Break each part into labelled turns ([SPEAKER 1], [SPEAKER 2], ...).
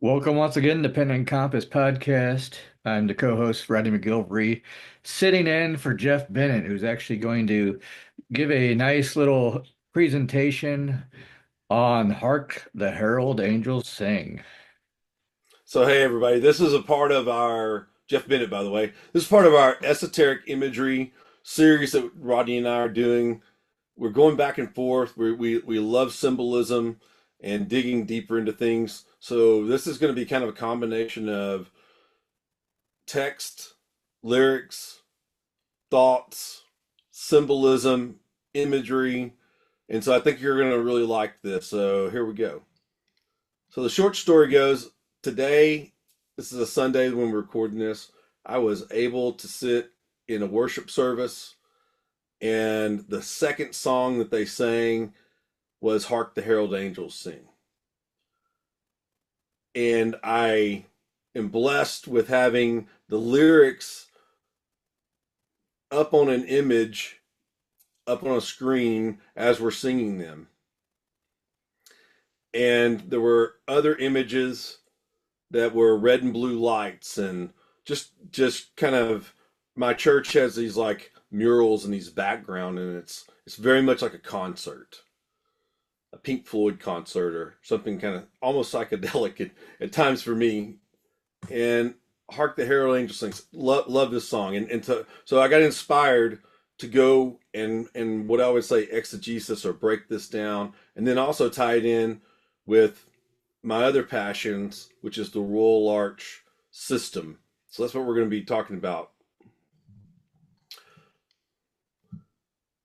[SPEAKER 1] Welcome once again to Pen and Compass Podcast. I'm the co-host, Rodney McGilvery, sitting in for Jeff Bennett, who's actually going to give a nice little presentation on Hark the Herald Angels Sing.
[SPEAKER 2] So, hey, everybody, this is a part of our, Jeff Bennett, by the way, this is part of our esoteric imagery series that Rodney and I are doing. We're going back and forth. We love symbolism and digging deeper into things. So, this is going to be kind of a combination of text, lyrics, thoughts, symbolism, imagery. And so, I think you're going to really like this. So, here we go. So, the short story goes today, this is a Sunday when we're recording this. I was able to sit in a worship service, and the second song that they sang was Hark the Herald Angels Sing. And I am blessed with having the lyrics up on an image, up on a screen as we're singing them. And there were other images that were red and blue lights, and just kind of, my church has these like murals in these background, and it's very much like a concert, a Pink Floyd concert or something kind of almost psychedelic at times for me. And Hark the Herald Angels Sings, love this song. So I got inspired to go and what I would say exegesis or break this down, and then also tie it in with my other passions, which is the Royal Arch system. So that's what we're going to be talking about.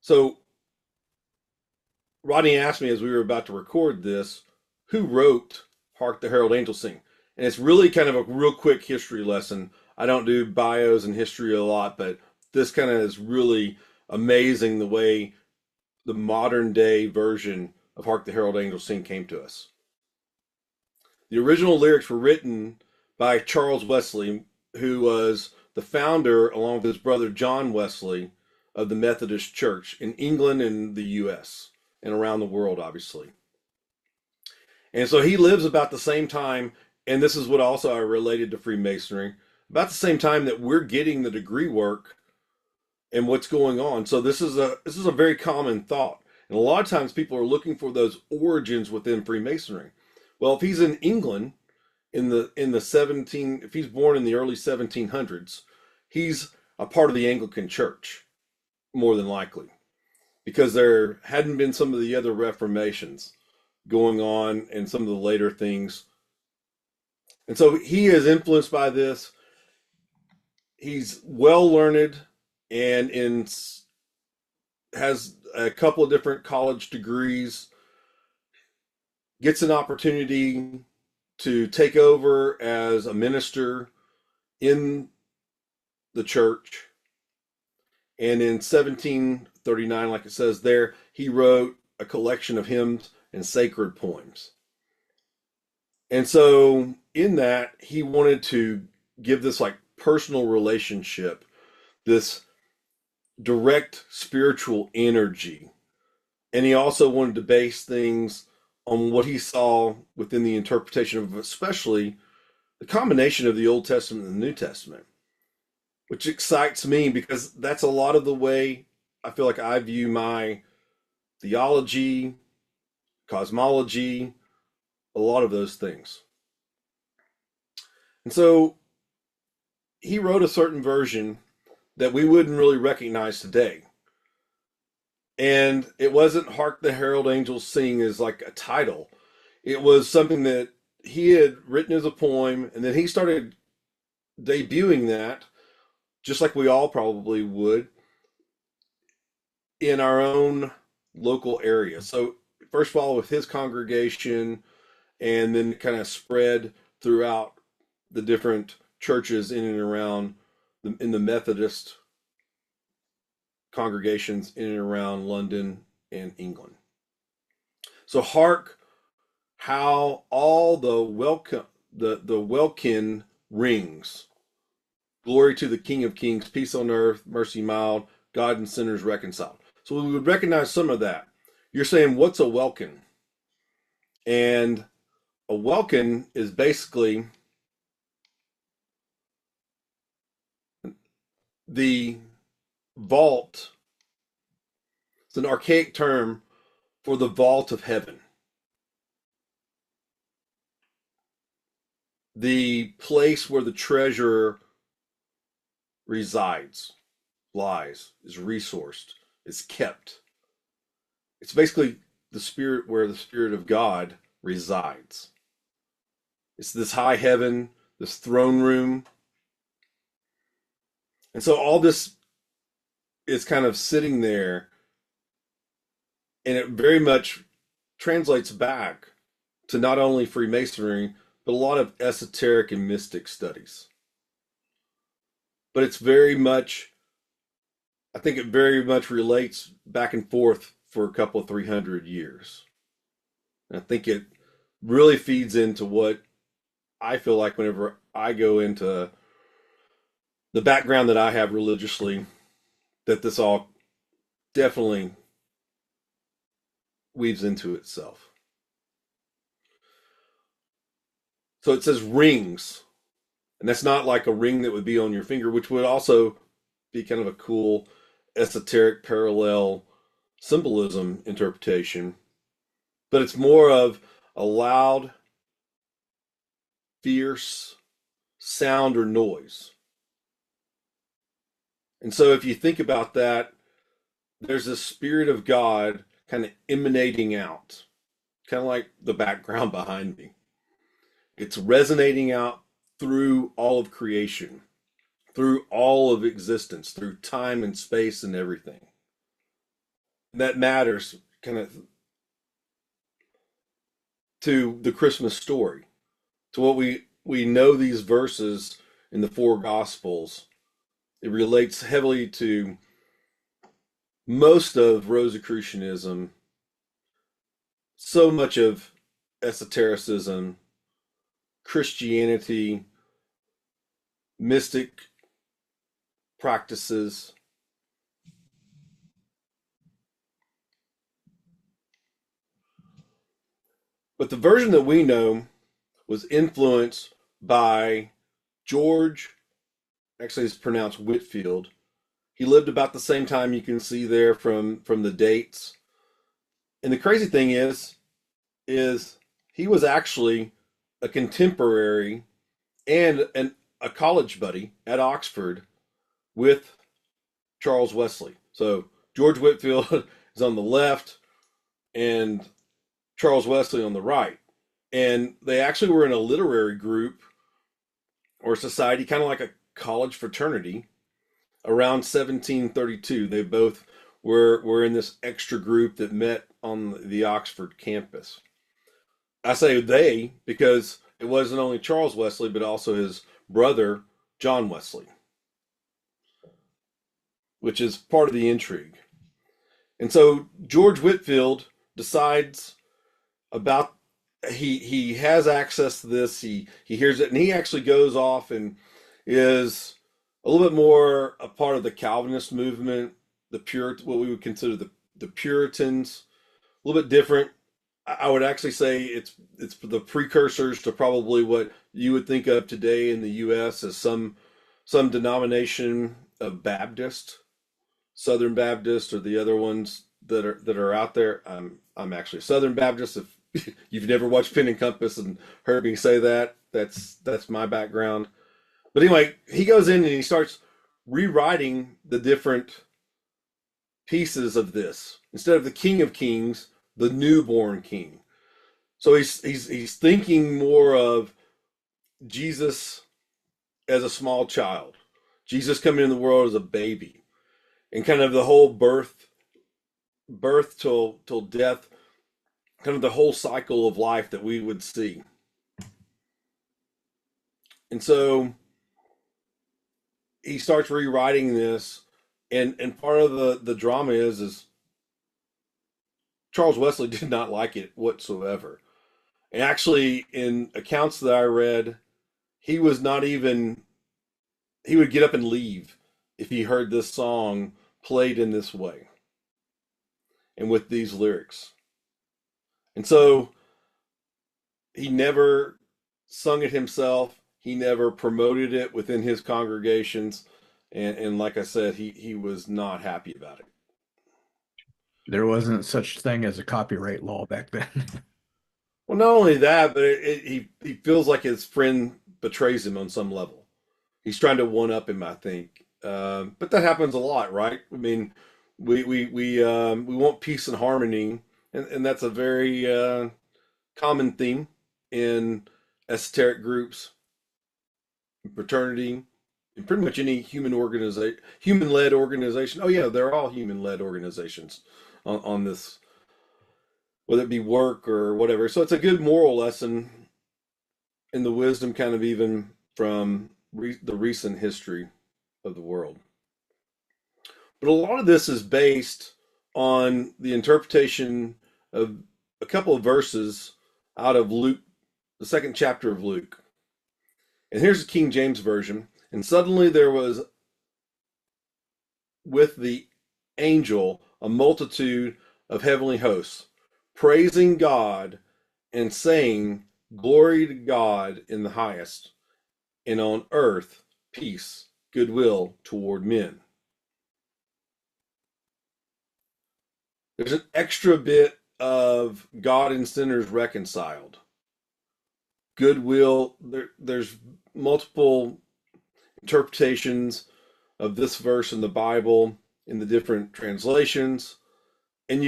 [SPEAKER 2] So Rodney asked me as we were about to record this, who wrote Hark the Herald Angels Sing? And it's really kind of a real quick history lesson. I don't do bios and history a lot, but this kind of is really amazing the way the modern day version of Hark the Herald Angels Sing came to us. The original lyrics were written by Charles Wesley, who was the founder, along with his brother John Wesley, of the Methodist Church in England and the US and around the world, obviously. And so he lives about the same time, and this is what also I related to Freemasonry, about the same time that we're getting the degree work and what's going on. So this is a very common thought. And a lot of times people are looking for those origins within Freemasonry. Well, if he's in England in the 17, if he's born in the early 1700s, he's a part of the Anglican Church, more than likely, because there hadn't been some of the other reformations going on and some of the later things. And so he is influenced by this. He's well learned and in has a couple of different college degrees, gets an opportunity to take over as a minister in the church. And in 1739, like it says there, he wrote a collection of hymns and sacred poems. And so in that, he wanted to give this like personal relationship, this direct spiritual energy. And he also wanted to base things on what he saw within the interpretation of especially the combination of the Old Testament and the New Testament, which excites me because that's a lot of the way I feel like I view my theology, cosmology, a lot of those things. And so he wrote a certain version that we wouldn't really recognize today. And it wasn't Hark the Herald Angels Sing as like a title. It was something that he had written as a poem, and then he started debuting that, just like we all probably would, in our own local area. So, first of all, with his congregation, and then kind of spread throughout the different churches in and around in the Methodist congregations in and around London and England. So hark how all the Welkin rings. Glory to the King of Kings, peace on earth, mercy mild, God and sinners reconciled. So we would recognize some of that. You're saying, what's a Welkin? And A Welkin is basically the vault. It's an archaic term for the vault of heaven. The place where the treasure resides, lies, is resourced, is kept. It's basically the spirit where the Spirit of God resides. It's this high heaven, this throne room. And so all this is kind of sitting there, and it very much translates back to not only Freemasonry, but a lot of esoteric and mystic studies. But it's very much, I think it very much relates back and forth for a couple of 300 years. And I think it really feeds into what I feel like whenever I go into the background that I have religiously, that this all definitely weaves into itself. So it says rings, and that's not like a ring that would be on your finger, which would also be kind of a cool esoteric parallel symbolism interpretation. But it's more of a loud, fierce sound or noise. And so if you think about that, there's a spirit of God kind of emanating out, kind of like the background behind me. It's resonating out through all of creation, through all of existence, through time and space and everything. And that matters kind of to the Christmas story, to what we know these verses in the four Gospels. It relates heavily to most of Rosicrucianism, so much of esotericism, Christianity, mystic practices. But the version that we know was influenced by George, actually it's pronounced Whitefield. He lived about the same time, you can see there from the dates. And the crazy thing is he was actually a contemporary and a college buddy at Oxford with Charles Wesley. So George Whitefield is on the left and Charles Wesley on the right. And they actually were in a literary group or society, kind of like a college fraternity, around 1732. They both were in this extra group that met on the Oxford campus. I say they because it wasn't only Charles Wesley, but also his brother, John Wesley, which is part of the intrigue. And so George Whitefield decides about he has access to this. He hears it, and he actually goes off and is a little bit more a part of the Calvinist movement, the pure what we would consider the Puritans, a little bit different. I would actually say it's the precursors to probably what you would think of today in the U.S. as some denomination of Baptist, Southern Baptist, or the other ones that are out there. I'm actually a Southern Baptist. If you've never watched Pin and Compass and heard me say that, that's my background. But anyway, he goes in and he starts rewriting the different pieces of this. Instead of the King of Kings, the newborn king. So he's thinking more of Jesus as a small child, Jesus coming in the world as a baby, and kind of the whole birth till death, kind of the whole cycle of life that we would see. And so he starts rewriting this, and part of the drama is Charles Wesley did not like it whatsoever. And actually, in accounts that I read, he was not even, he would get up and leave if he heard this song played in this way and with these lyrics. And so he never sung it himself. He never promoted it within his congregations. And like I said, he was not happy about it.
[SPEAKER 1] There wasn't such thing as a copyright law back then.
[SPEAKER 2] Well, not only that, but he feels like his friend betrays him on some level. He's trying to one up him, I think. But that happens a lot, right? I mean, we want peace and harmony, and that's a very common theme in esoteric groups, fraternity, and pretty much any human-led organization. Oh yeah, they're all human-led organizations on this, whether it be work or whatever. So it's a good moral lesson in the wisdom, kind of even from the recent history of the world. But a lot of this is based on the interpretation of a couple of verses out of Luke, the second chapter of Luke. And here's the King James Version. And suddenly there was with the angel a multitude of heavenly hosts, praising God and saying, "Glory to God in the highest, and on earth peace, goodwill toward men." There's an extra bit of God and sinners reconciled. Goodwill, there's multiple interpretations of this verse in the Bible in the different translations. And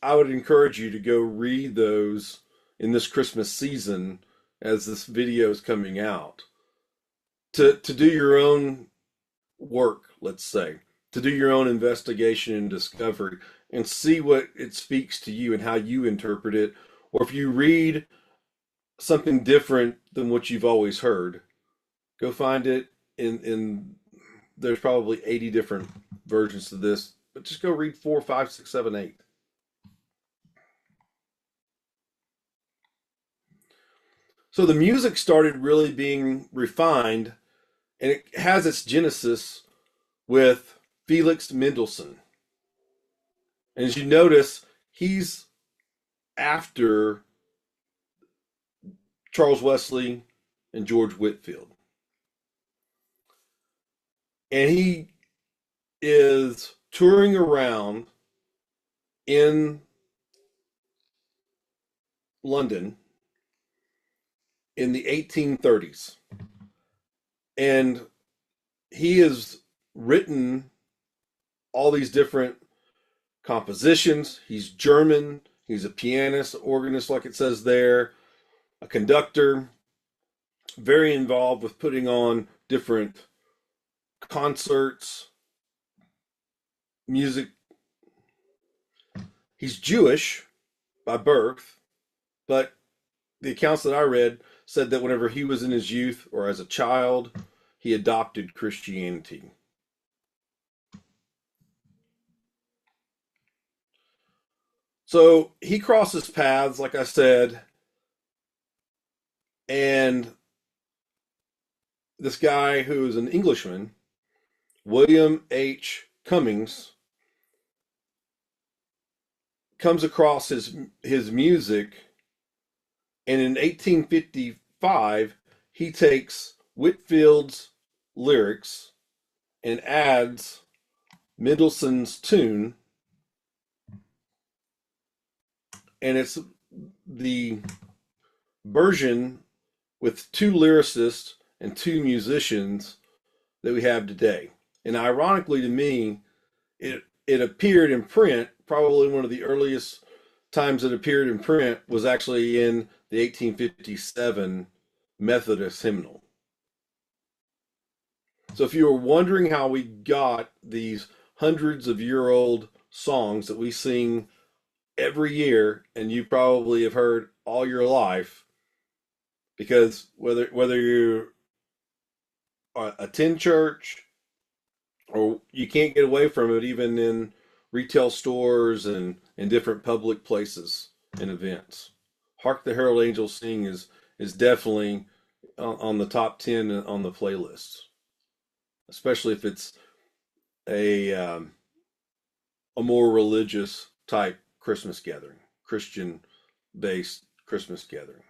[SPEAKER 2] I would encourage you to go read those in this Christmas season as this video is coming out. To do your own work, let's say, to do your own investigation and discovery and see what it speaks to you and how you interpret it. Or if you read something different than what you've always heard, go find it in there's probably 80 different versions to this, but just go read 4, 5, 6, 7, 8. So the music started really being refined, and it has its genesis with Felix Mendelssohn. And as you notice, he's after Charles Wesley and George Whitefield. And he is touring around in London in the 1830s. And he has written all these different compositions. He's German. He's a pianist, organist, like it says there, a conductor, very involved with putting on different concerts, music. He's Jewish by birth, but the accounts that I read said that whenever he was in his youth or as a child, he adopted Christianity. So he crosses paths, like I said, and this guy who is an Englishman, William H. Cummings, comes across his music, and in 1855 he takes Whitfield's lyrics and adds Mendelssohn's tune, and it's the version with 2 lyricists and 2 musicians that we have today. And ironically to me, it appeared in print. Probably one of the earliest times it appeared in print was actually in the 1857 Methodist hymnal. So if you were wondering how we got these hundreds of year old songs that we sing every year, and you probably have heard all your life, because whether you attend church or you can't get away from it, even in retail stores and in different public places and events, Hark the Herald Angels Sing is definitely on the top 10 on the playlist, especially if it's a more religious type Christmas gathering, Christian based Christmas gathering.